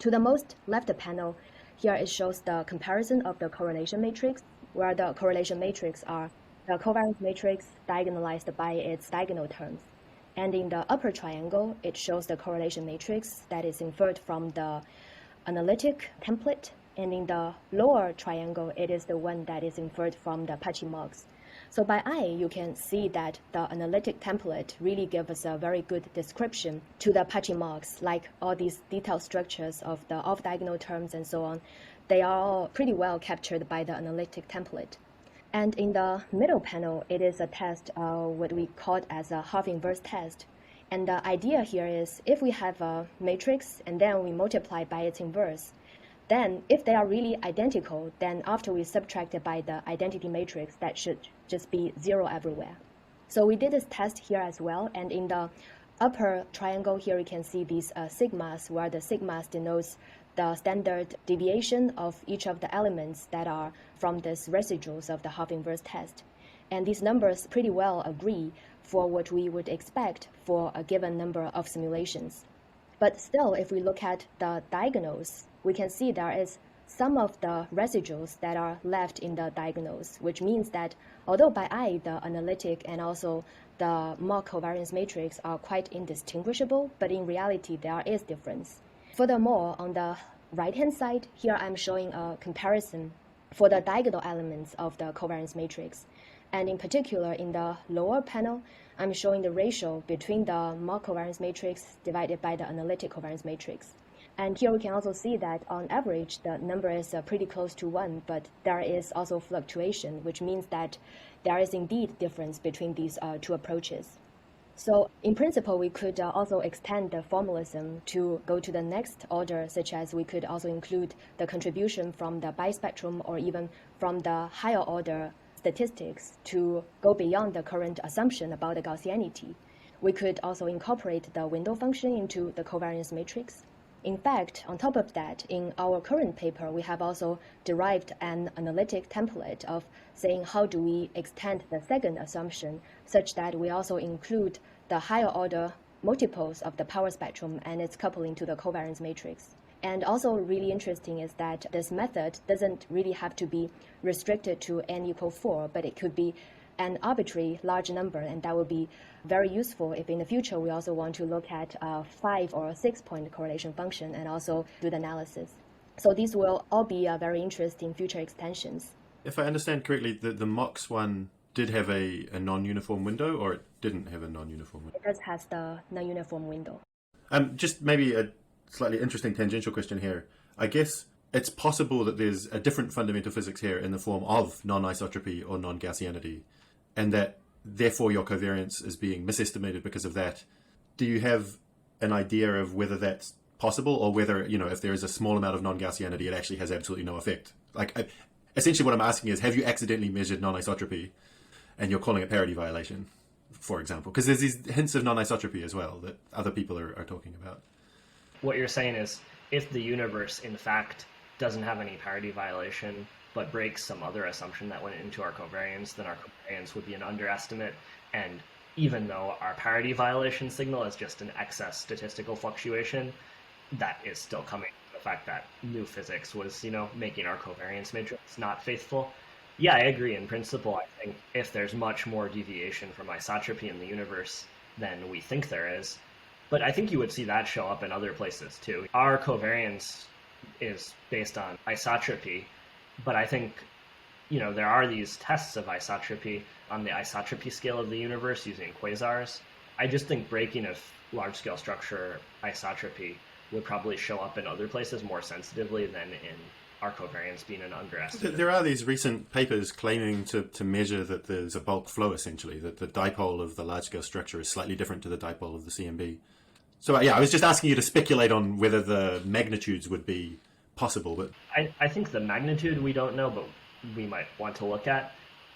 To the most left panel, here it shows the comparison of the correlation matrix, where the correlation matrix are the covariance matrix diagonalized by its diagonal terms. And in the upper triangle, it shows the correlation matrix that is inferred from the analytic template. And in the lower triangle, it is the one that is inferred from the Apache mocks. So by eye, you can see that the analytic template really gives us a very good description to the Apache mocks, like all these detailed structures of the off-diagonal terms and so on. They are all pretty well captured by the analytic template. And in the middle panel, it is a test, what we call as a half-inverse test. And the idea here is if we have a matrix and then we multiply by its inverse, then if they are really identical, then after we subtract it by the identity matrix, that should just be 0 everywhere. So we did this test here as well. And in the upper triangle here, you can see these sigmas, where the sigmas denotes the standard deviation of each of the elements that are from this residuals of the half-inverse test. And these numbers pretty well agree for what we would expect for a given number of simulations. But still, if we look at the diagonals, we can see there is some of the residuals that are left in the diagonals, which means that although by eye the analytic and also the mock covariance matrix are quite indistinguishable, but in reality there is difference. Furthermore, on the right-hand side, here I'm showing a comparison for the diagonal elements of the covariance matrix. And in particular, in the lower panel, I'm showing the ratio between the mock covariance matrix divided by the analytic covariance matrix. And here we can also see that on average, the number is pretty close to 1, but there is also fluctuation, which means that there is indeed difference between these two approaches. So in principle, we could also extend the formalism to go to the next order, such as we could also include the contribution from the bispectrum or even from the higher order statistics to go beyond the current assumption about the Gaussianity. We could also incorporate the window function into the covariance matrix. In fact, on top of that, in our current paper, we have also derived an analytic template of saying how do we extend the second assumption such that we also include the higher order multiples of the power spectrum and its coupling to the covariance matrix. And also really interesting is that this method doesn't really have to be restricted to n equal 4, but it could be an arbitrary large number, and that would be very useful if in the future we also want to look at a 5 or 6-point correlation function and also do the analysis. So these will all be very interesting future extensions. If I understand correctly, the MOX one did have a non-uniform window, or it didn't have a non-uniform window? It does have the non-uniform window. Just maybe a slightly interesting tangential question here. I guess it's possible that there's a different fundamental physics here in the form of non-isotropy or non-Gaussianity, and that therefore your covariance is being misestimated because of that. Do you have an idea of whether that's possible, or whether, if there is a small amount of non-Gaussianity, it actually has absolutely no effect Essentially what I'm asking is, have you accidentally measured non-isotropy and you're calling it parity violation, for example? Because there's these hints of non-isotropy as well that other people are talking about. What you're saying is, if the universe, in fact, doesn't have any parity violation, but breaks some other assumption that went into our covariance, then our covariance would be an underestimate. And even though our parity violation signal is just an excess statistical fluctuation, that is still coming from the fact that new physics was, making our covariance matrix not faithful. Yeah, I agree in principle. I think if there's much more deviation from isotropy in the universe than we think there is, but I think you would see that show up in other places too. Our covariance is based on isotropy, but I think, there are these tests of isotropy on the isotropy scale of the universe using quasars. I just think breaking of large-scale structure isotropy would probably show up in other places more sensitively than in our covariance being an underestimate. There are these recent papers claiming to measure that there's a bulk flow, essentially, that the dipole of the large-scale structure is slightly different to the dipole of the CMB. So, yeah, I was just asking you to speculate on whether the magnitudes would be possible. But I think the magnitude we don't know, but we might want to look at.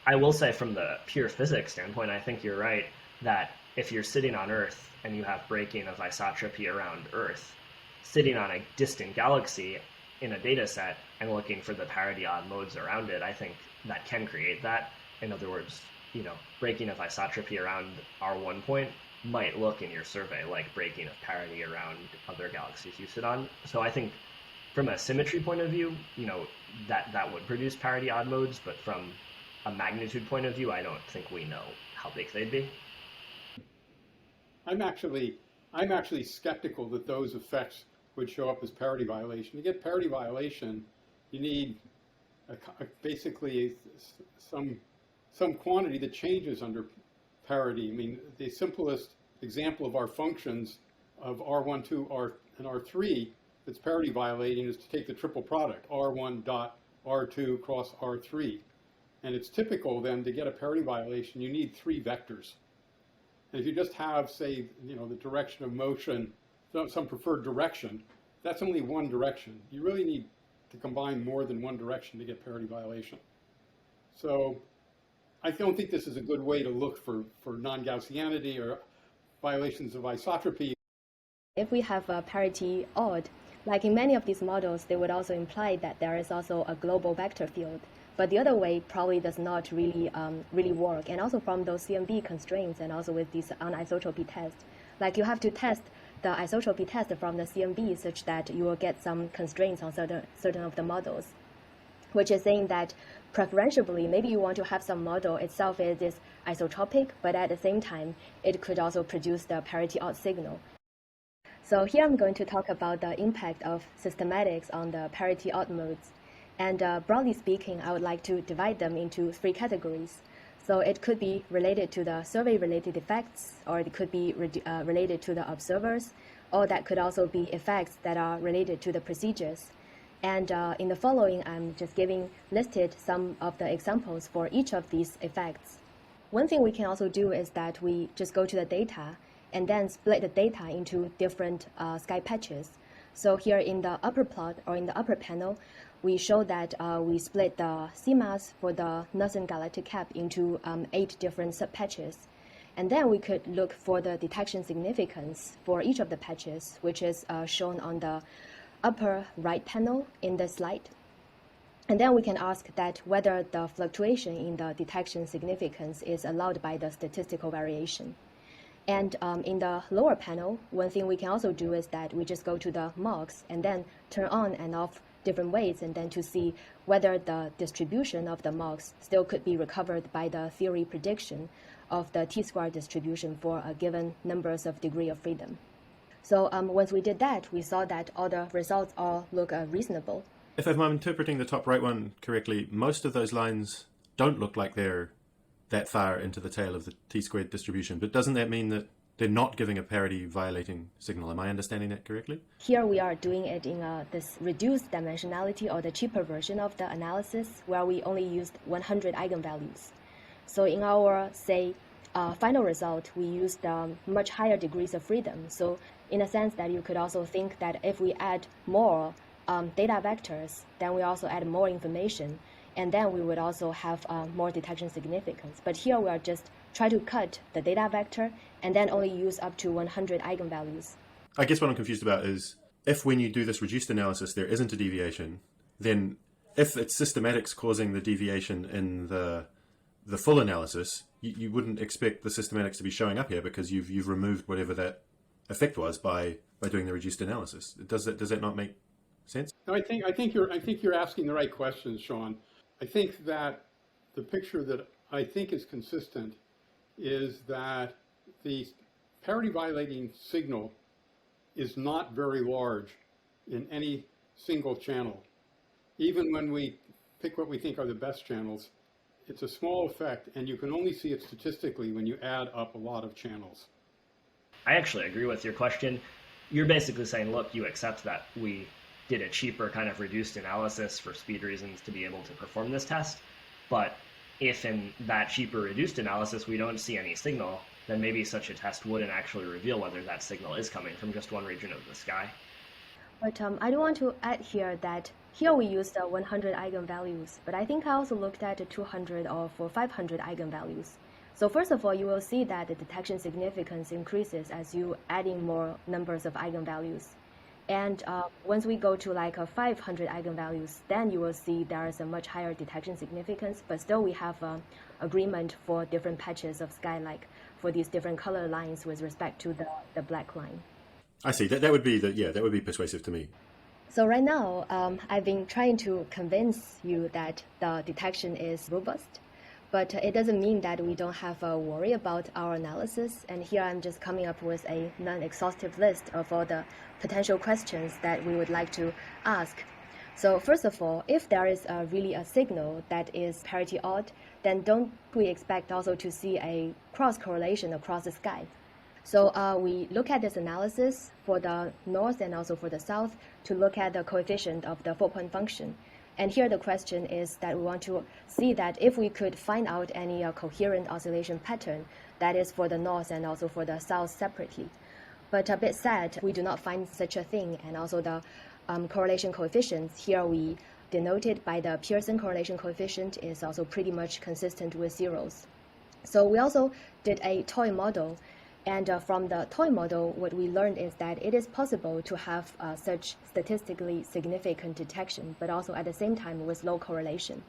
I will say from the pure physics standpoint, I think you're right that if you're sitting on Earth and you have breaking of isotropy around Earth, sitting on a distant galaxy in a data set and looking for the parity odd modes around it, I think that can create that. In other words, breaking of isotropy around our 1 point might look in your survey like breaking of parity around other galaxies you sit on. So I think from a symmetry point of view, that would produce parity odd modes, but from a magnitude point of view, I don't think we know how big they'd be. I'm actually skeptical that those effects would show up as parity violation. To get parity violation, you need basically some quantity that changes under parity. I mean, the simplest example of our functions of R1, 2, and R3 that's parity violating is to take the triple product, R1 dot R2 cross R3. And it's typical then to get a parity violation, you need 3 vectors. And if you just have, say, the direction of motion, some preferred direction, that's only one direction. You really need to combine more than one direction to get parity violation. So I don't think this is a good way to look for non-Gaussianity or violations of isotropy. If we have a parity odd, like in many of these models, they would also imply that there is also a global vector field. But the other way probably does not really work. And also from those CMB constraints and also with these anisotropy tests, like you have to test the isotropy test from the CMB such that you will get some constraints on certain of the models, which is saying that preferentially, maybe you want to have some model itself is isotropic, but at the same time, it could also produce the parity odd signal. So here I'm going to talk about the impact of systematics on the parity odd modes. And broadly speaking, I would like to divide them into 3 categories. So it could be related to the survey-related effects, or it could be related to the observers, or that could also be effects that are related to the procedures. And in the following, I'm just listed some of the examples for each of these effects. One thing we can also do is that we just go to the data and then split the data into different sky patches. So here in the upper plot or in the upper panel, we show that we split the CMAS for the Northern Galactic Cap into 8 different subpatches. And then we could look for the detection significance for each of the patches, which is shown on the upper right panel in the slide. And then we can ask that whether the fluctuation in the detection significance is allowed by the statistical variation. And in the lower panel, one thing we can also do is that we just go to the MOX and then turn on and off different ways, and then to see whether the distribution of the MOX still could be recovered by the theory prediction of the t-square distribution for a given numbers of degree of freedom. So once we did that, we saw that all the results all look reasonable. If I'm interpreting the top right one correctly, most of those lines don't look like they're that far into the tail of the t-squared distribution, but doesn't that mean that they're not giving a parity violating signal? Am I understanding that correctly? Here we are doing it in this reduced dimensionality, or the cheaper version of the analysis, where we only used 100 eigenvalues. So in our, say, final result, we used much higher degrees of freedom. So in a sense that you could also think that if we add more data vectors, then we also add more information, and then we would also have more detection significance. But here we are just try to cut the data vector and then only use up to 100 eigenvalues. I guess what I'm confused about is if when you do this reduced analysis there isn't a deviation, then if it's systematics causing the deviation in the full analysis, you wouldn't expect the systematics to be showing up here because you've removed whatever that effect was by doing the reduced analysis. Does that not make sense? No, I think you're asking the right questions, Sean. I think that the picture that I think is consistent is that the parity violating signal is not very large in any single channel. Even when we pick what we think are the best channels, it's a small effect, and you can only see it statistically when you add up a lot of channels. I actually agree with your question. You're basically saying, look, you accept that we did a cheaper kind of reduced analysis for speed reasons to be able to perform this test, but if in that cheaper reduced analysis we don't see any signal, then maybe such a test wouldn't actually reveal whether that signal is coming from just one region of the sky. But I do want to add here that here we used 100 eigenvalues, but I think I also looked at 200 or 500 eigenvalues. So first of all, you will see that the detection significance increases as you adding more numbers of eigenvalues. And once we go to like 500 eigenvalues, then you will see there is a much higher detection significance, but still we have agreement for different patches of sky, like for these different color lines with respect to the black line. I see. That would be persuasive to me. So right now, I've been trying to convince you that the detection is robust, but it doesn't mean that we don't have a worry about our analysis. And here I'm just coming up with a non-exhaustive list of all the potential questions that we would like to ask. So first of all, if there is really a signal that is parity odd, then don't we expect also to see a cross correlation across the sky? So we look at this analysis for the north and also for the south to look at the coefficient of the 4-point function. And here the question is that we want to see that if we could find out any coherent oscillation pattern that is for the north and also for the south separately. But a bit sad, we do not find such a thing. And also the correlation coefficients here we denoted by the Pearson correlation coefficient is also pretty much consistent with zeros. So we also did a toy model. And from the toy model, what we learned is that it is possible to have such statistically significant detection, but also at the same time with low correlation.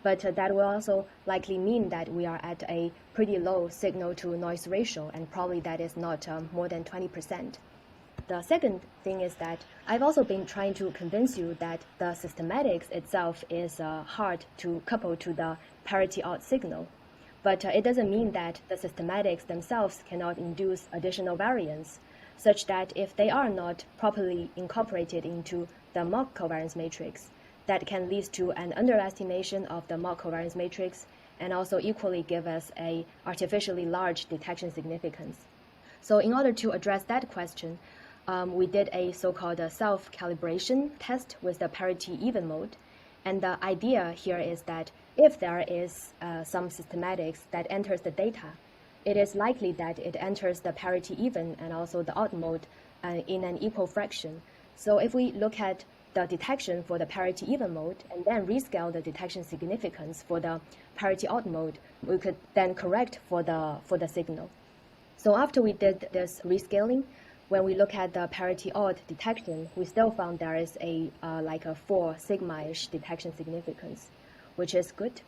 But that will also likely mean that we are at a pretty low signal-to-noise ratio, and probably that is not more than 20%. The second thing is that I've also been trying to convince you that the systematics itself is hard to couple to the parity odd signal. But it doesn't mean that the systematics themselves cannot induce additional variance, such that if they are not properly incorporated into the mock covariance matrix, that can lead to an underestimation of the mock covariance matrix and also equally give us a artificially large detection significance. So in order to address that question, we did a so-called self-calibration test with the parity even mode. And the idea here is that if there is some systematics that enters the data, it is likely that it enters the parity even and also the odd mode in an equal fraction. So if we look at the detection for the parity even mode and then rescale the detection significance for the parity odd mode, we could then correct for the signal. So after we did this rescaling, when we look at the parity odd detection, we still found there is like a 4 sigma-ish detection significance, which is good.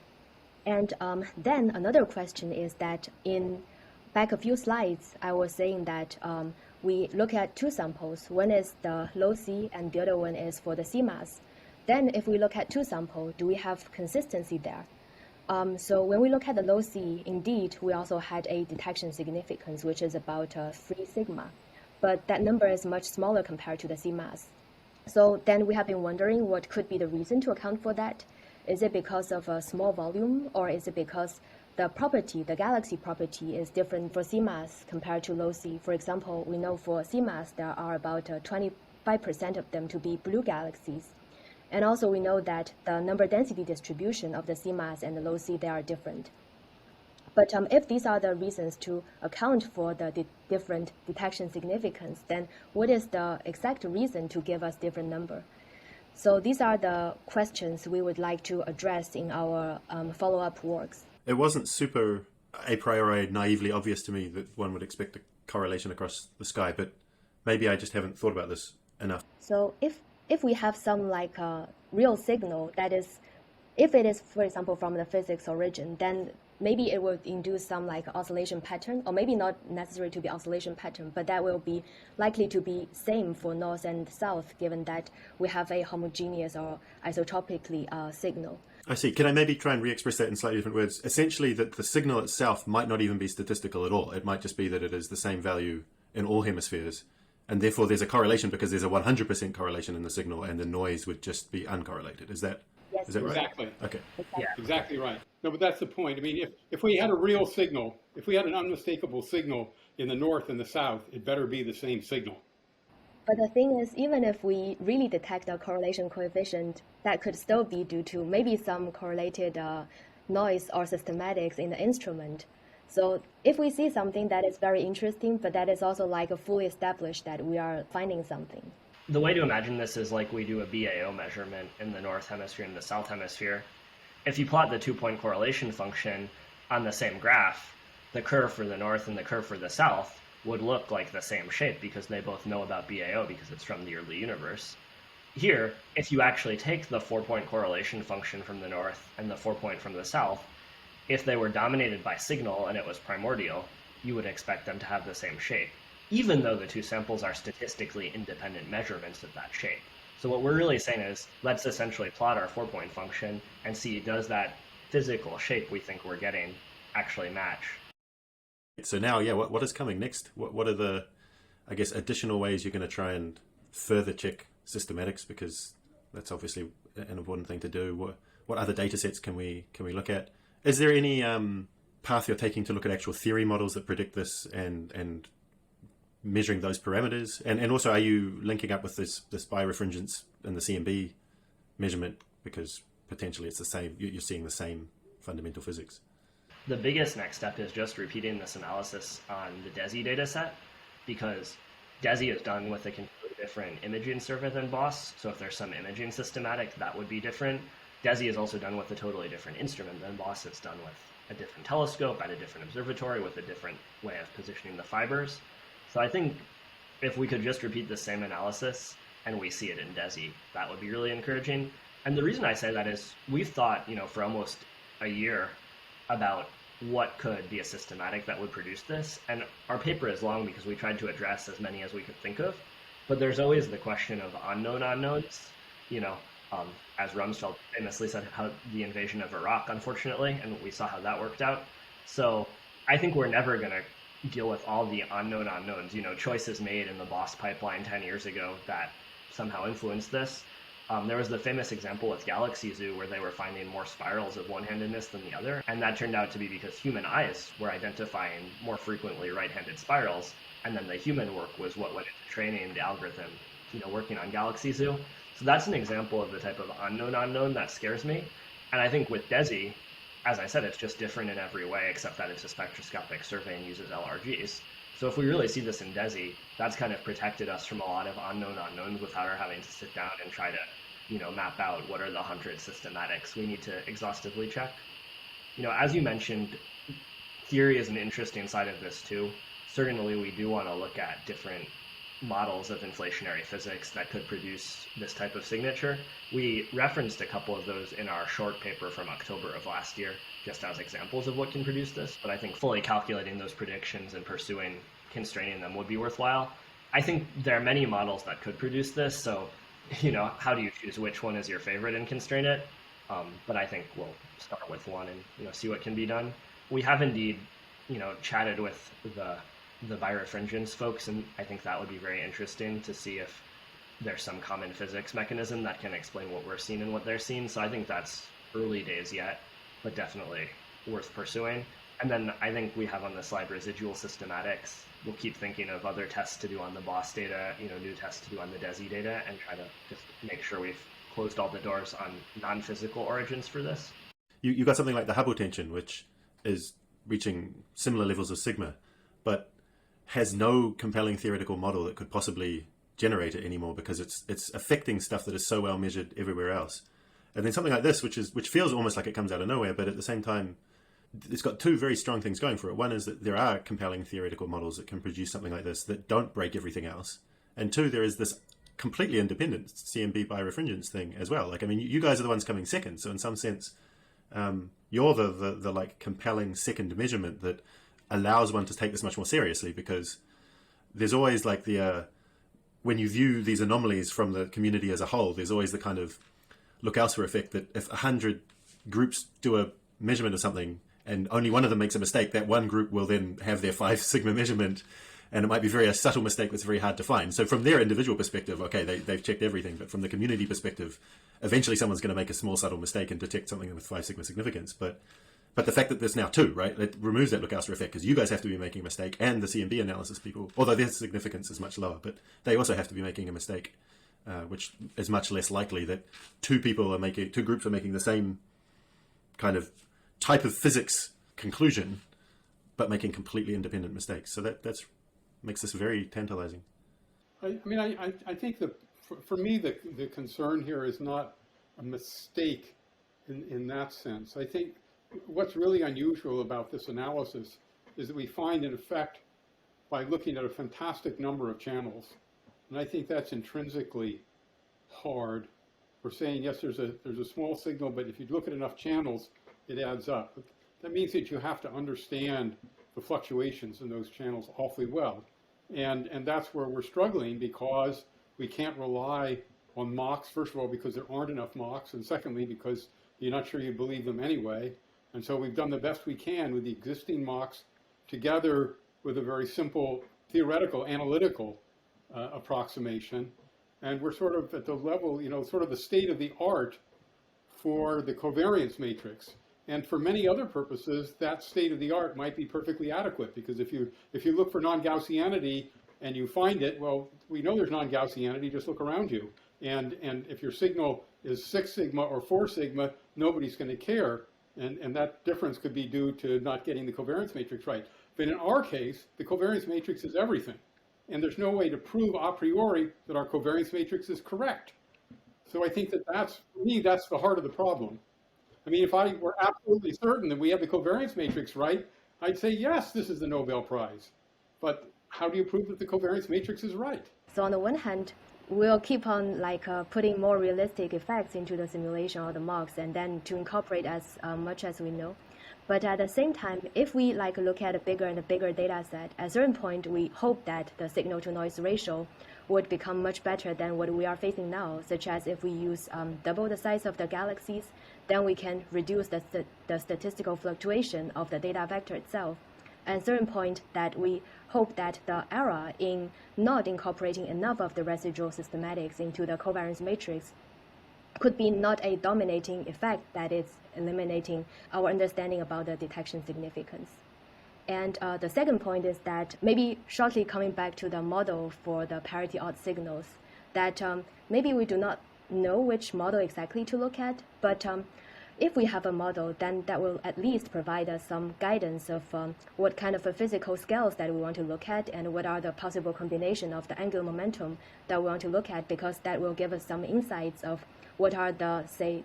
And then another question is that in back a few slides, I was saying that we look at 2 samples. One is the low C and the other one is for the C mass. Then if we look at 2 samples, do we have consistency there? So when we look at the low C, indeed, we also had a detection significance, which is about 3 sigma. But that number is much smaller compared to the C mass. So then we have been wondering what could be the reason to account for that. Is it because of a small volume, or is it because the property, the galaxy property, is different for C mass compared to low C? For example, we know for C mass there are about 25% of them to be blue galaxies. And also we know that the number density distribution of the C mass and the low C, they are different. But if these are the reasons to account for the different detection significance, then what is the exact reason to give us different number? So these are the questions we would like to address in our follow-up works. It wasn't super a priori naively obvious to me that one would expect a correlation across the sky, but maybe I just haven't thought about this enough. So if we have some like a real signal that is, if it is, for example, from the physics origin, then maybe it will induce some like oscillation pattern, or maybe not necessary to be oscillation pattern, but that will be likely to be same for north and south, given that we have a homogeneous or isotopically signal. I see. Can I maybe try and re-express that in slightly different words? Essentially, that the signal itself might not even be statistical at all. It might just be that it is the same value in all hemispheres, and therefore there's a correlation because there's a 100% correlation in the signal, and the noise would just be uncorrelated. Is that Yes, is that right? Exactly. Okay. Yeah. Exactly right. No, but that's the point. I mean, if we had a real signal, if we had an unmistakable signal in the north and the south, it better be the same signal. But the thing is, even if we really detect a correlation coefficient, that could still be due to maybe some correlated noise or systematics in the instrument. So if we see something that is very interesting, but that is also like a fully established that we are finding something. The way to imagine this is like we do a BAO measurement in the north hemisphere and the south hemisphere. If you plot the 2-point correlation function on the same graph, the curve for the north and the curve for the south would look like the same shape because they both know about BAO because it's from the early universe. Here, if you actually take the 4-point correlation function from the north and the 4-point from the south, if they were dominated by signal and it was primordial, you would expect them to have the same shape, even though the two samples are statistically independent measurements of that shape. So what we're really saying is, let's essentially plot our 4-point function and see, does that physical shape we think we're getting actually match? So now, yeah, what is coming next? What are the, I guess, additional ways you're going to try and further check systematics? Because that's obviously an important thing to do. What other data sets can we look at? Is there any path you're taking to look at actual theory models that predict this and measuring those parameters? And also, are you linking up with this birefringence in the CMB measurement? Because potentially it's the same, you're seeing the same fundamental physics. The biggest next step is just repeating this analysis on the DESI data set, because DESI is done with a completely different imaging survey than BOSS. So if there's some imaging systematic, that would be different. DESI is also done with a totally different instrument than BOSS. It's done with a different telescope at a different observatory with a different way of positioning the fibers. So I think if we could just repeat the same analysis and we see it in DESI, that would be really encouraging. And the reason I say that is we've thought, for almost a year about what could be a systematic that would produce this. And our paper is long because we tried to address as many as we could think of. But there's always the question of unknown unknowns, as Rumsfeld famously said, how the invasion of Iraq, unfortunately, and we saw how that worked out. So I think we're never going to deal with all the unknown unknowns, choices made in the BOSS pipeline 10 years ago that somehow influenced this. There was the famous example with Galaxy Zoo where they were finding more spirals of one-handedness than the other, and that turned out to be because human eyes were identifying more frequently right-handed spirals, and then the human work was what went into training the algorithm, working on Galaxy Zoo. So that's an example of the type of unknown that scares me. And I think with DESI, as I said, it's just different in every way except that it's a spectroscopic survey and uses LRGs. So if we really see this in DESI, that's kind of protected us from a lot of unknown unknowns without our having to sit down and try to, map out what are the 100 systematics we need to exhaustively check. As you mentioned, theory is an interesting side of this too. Certainly we do want to look at different models of inflationary physics that could produce this type of signature. We referenced a couple of those in our short paper from October of last year, just as examples of what can produce this, but I think fully calculating those predictions and constraining them would be worthwhile. I think there are many models that could produce this, so, how do you choose which one is your favorite and constrain it? But I think we'll start with one and, see what can be done. We have indeed, chatted with the birefringence folks, and I think that would be very interesting to see if there's some common physics mechanism that can explain what we're seeing and what they're seeing. So I think that's early days yet, but definitely worth pursuing. And then I think we have on the slide residual systematics. We'll keep thinking of other tests to do on the BOSS data, new tests to do on the DESI data, and try to just make sure we've closed all the doors on non-physical origins for this. You got something like the Hubble tension, which is reaching similar levels of sigma, but has no compelling theoretical model that could possibly generate it anymore because it's affecting stuff that is so well measured everywhere else. And then something like this, which feels almost like it comes out of nowhere, but at the same time, it's got two very strong things going for it. One is that there are compelling theoretical models that can produce something like this that don't break everything else. And two, there is this completely independent CMB birefringence thing as well. Like, I mean, you guys are the ones coming second. So in some sense, you're the like compelling second measurement that allows one to take this much more seriously, because there's always like when you view these anomalies from the community as a whole, there's always the kind of look elsewhere effect that if 100 groups do a measurement of something and only one of them makes a mistake, that one group will then have their 5 sigma measurement, and it might be a subtle mistake that's very hard to find. So from their individual perspective, okay, they've checked everything, but from the community perspective, eventually someone's going to make a small subtle mistake and detect something with 5 sigma significance. But the fact that there's now 2, right, it removes that look elsewhere effect, because you guys have to be making a mistake, and the CMB analysis people, although their significance is much lower, but they also have to be making a mistake, which is much less likely that two groups are making the same kind of type of physics conclusion, but making completely independent mistakes. So that's makes this very tantalizing. I think for me, the concern here is not a mistake in that sense. I think what's really unusual about this analysis is that we find an effect by looking at a fantastic number of channels. And I think that's intrinsically hard. We're saying, yes, there's a small signal, but if you look at enough channels, it adds up. That means that you have to understand the fluctuations in those channels awfully well. And that's where we're struggling, because we can't rely on mocks, first of all, because there aren't enough mocks, and secondly, because you're not sure you believe them anyway. And so we've done the best we can with the existing mocks, together with a very simple theoretical, analytical approximation. And we're sort of at the level, sort of the state of the art for the covariance matrix. And for many other purposes, that state of the art might be perfectly adequate, because if you look for non-Gaussianity and you find it, well, we know there's non-Gaussianity, just look around you. And if your signal is 6 sigma or 4 sigma, nobody's going to care. And that difference could be due to not getting the covariance matrix right. But in our case, the covariance matrix is everything. And there's no way to prove a priori that our covariance matrix is correct. So I think that's, for me, that's the heart of the problem. I mean, if I were absolutely certain that we have the covariance matrix right, I'd say, yes, this is the Nobel Prize. But how do you prove that the covariance matrix is right? So on the one hand, we'll keep on putting more realistic effects into the simulation or the mocks, and then to incorporate as much as we know. But at the same time, if we look at a bigger and a bigger data set, at a certain point, we hope that the signal to noise ratio would become much better than what we are facing now, such as if we use double the size of the galaxies, then we can reduce the statistical fluctuation of the data vector itself. At a certain point, that we hope that the error in not incorporating enough of the residual systematics into the covariance matrix could be not a dominating effect that is eliminating our understanding about the detection significance. And the second point is that, maybe shortly coming back to the model for the parity odd signals, that maybe we do not know which model exactly to look at, but if we have a model, then that will at least provide us some guidance of what kind of physical scales that we want to look at, and what are the possible combination of the angular momentum that we want to look at, because that will give us some insights of what are the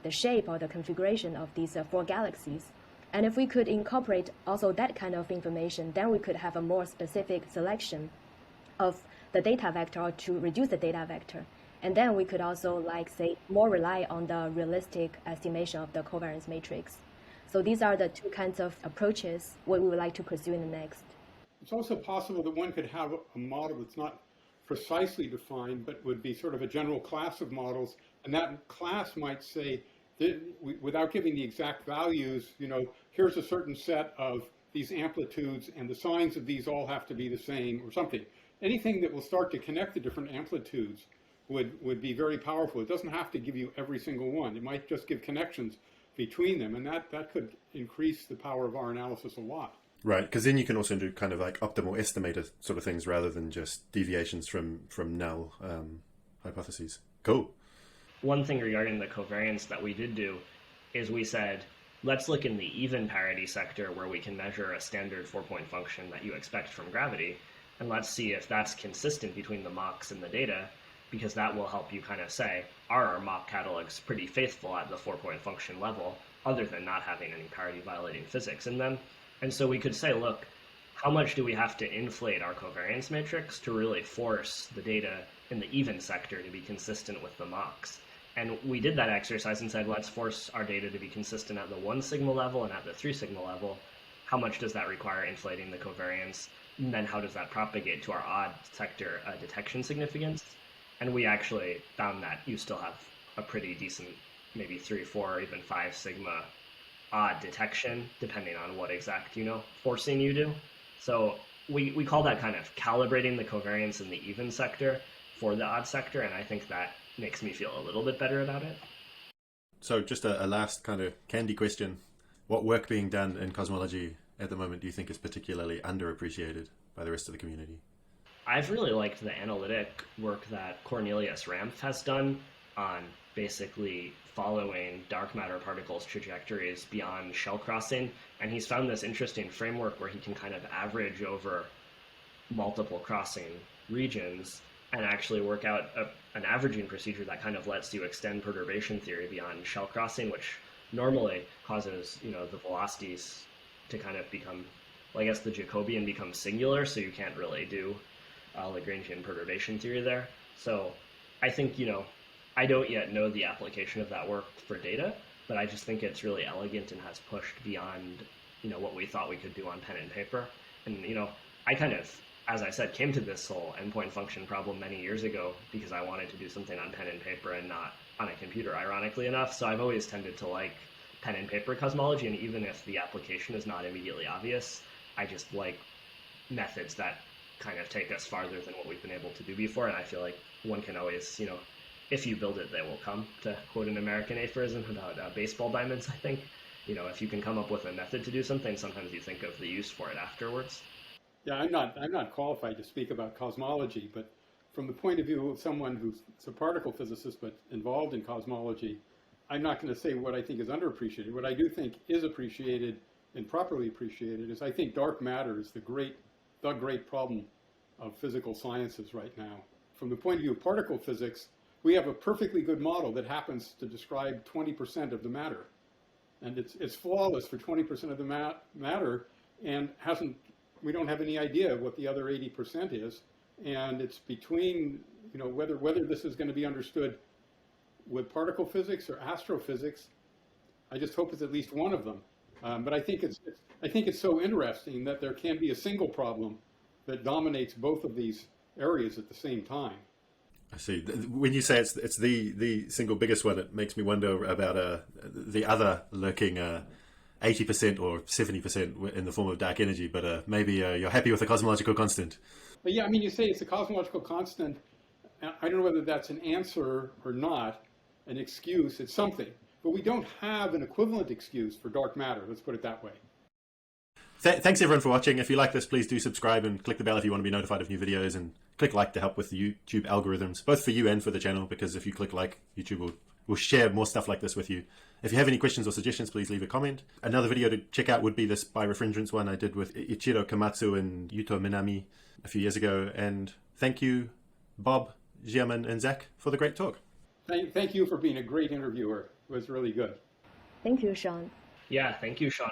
shape or the configuration of these 4 galaxies. And if we could incorporate also that kind of information, then we could have a more specific selection of the data vector to reduce the data vector. And then we could also, more rely on the realistic estimation of the covariance matrix. So these are the 2 kinds of approaches what we would like to pursue in the next. It's also possible that one could have a model that's not precisely defined, but would be sort of a general class of models. And that class might say, without giving the exact values, here's a certain set of these amplitudes, and the signs of these all have to be the same, or something. Anything that will start to connect the different amplitudes would be very powerful. It doesn't have to give you every single one. It might just give connections between them, and that could increase the power of our analysis a lot. Right, because then you can also do kind of optimal estimator sort of things rather than just deviations from null hypotheses. Cool. One thing regarding the covariance that we did do is we said, let's look in the even parity sector, where we can measure a standard 4-point function that you expect from gravity. and let's see if that's consistent between the mocks and the data, because that will help you kind of say, are our mock catalogs pretty faithful at the 4-point function level, other than not having any parity violating physics in them? And so we could say, look, how much do we have to inflate our covariance matrix to really force the data in the even sector to be consistent with the mocks? And we did that exercise and said, let's force our data to be consistent at the 1 sigma level and at the 3 sigma level. How much does that require inflating the covariance? And then how does that propagate to our odd sector detection significance? And we actually found that you still have a pretty decent, maybe 3, 4, or even 5 sigma odd detection, depending on what exact, forcing you do. So we call that kind of calibrating the covariance in the even sector for the odd sector, and I think that makes me feel a little bit better about it. So just a last kind of candy question. What work being done in cosmology at the moment do you think is particularly underappreciated by the rest of the community? I've really liked the analytic work that Cornelius Ramph has done on basically following dark matter particles' trajectories beyond shell crossing. And he's found this interesting framework where he can kind of average over multiple crossing regions and actually work out an averaging procedure that kind of lets you extend perturbation theory beyond shell crossing, which normally causes, the velocities to kind of become, well, I guess the Jacobian becomes singular, so you can't really do Lagrangian perturbation theory there. So I think, I don't yet know the application of that work for data, but I just think it's really elegant and has pushed beyond, what we thought we could do on pen and paper. And, I kind of, as I said, came to this whole endpoint function problem many years ago because I wanted to do something on pen and paper and not on a computer, ironically enough. So I've always tended to like pen and paper cosmology, and even if the application is not immediately obvious, I just like methods that kind of take us farther than what we've been able to do before. And I feel like one can always, if you build it, they will come, to quote an American aphorism about baseball diamonds, I think. If you can come up with a method to do something, sometimes you think of the use for it afterwards. Yeah, I'm not qualified to speak about cosmology, but from the point of view of someone who's a particle physicist but involved in cosmology, I'm not going to say what I think is underappreciated. What I do think is appreciated and properly appreciated is I think dark matter is the great problem of physical sciences right now. From the point of view of particle physics, we have a perfectly good model that happens to describe 20% of the matter. And it's flawless for 20% of the matter, and we don't have any idea what the other 80% is. And it's between, whether this is going to be understood with particle physics or astrophysics. I just hope it's at least one of them. But I think it's so interesting that there can be a single problem that dominates both of these areas at the same time. I see. When you say it's the single biggest one, it makes me wonder about the other lurking 80% or 70% in the form of dark energy. But maybe you're happy with the cosmological constant. But yeah, you say it's a cosmological constant. I don't know whether that's an answer or not, an excuse. It's something. But we don't have an equivalent excuse for dark matter. Let's put it that way. Thanks everyone for watching. If you like this, please do subscribe and click the bell if you want to be notified of new videos, and click like to help with the YouTube algorithms, both for you and for the channel, because if you click like, YouTube will share more stuff like this with you. If you have any questions or suggestions, please leave a comment. Another video to check out would be this birefringence one I did with Ichiro Komatsu and Yuto Minami a few years ago. And thank you, Bob, Jiamin, and Zach, for the great talk. Thank you for being a great interviewer. It was really good. Thank you, Sean. Yeah, thank you, Sean.